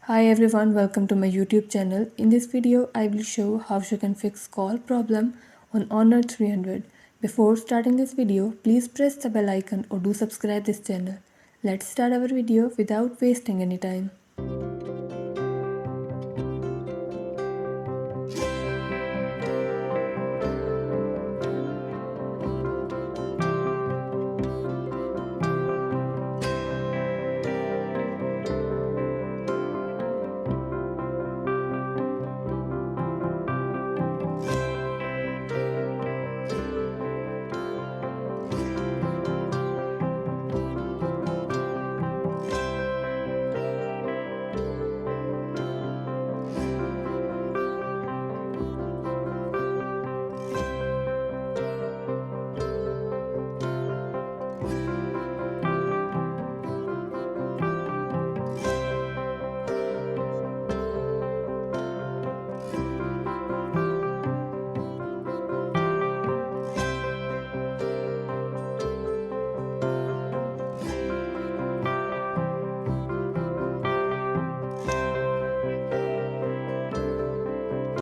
Hi everyone, welcome to my YouTube channel. In this video, I will show how you can fix call problem on Honor 300. Before starting this video, please press the bell icon or do subscribe this channel. Let's start our video without wasting any time.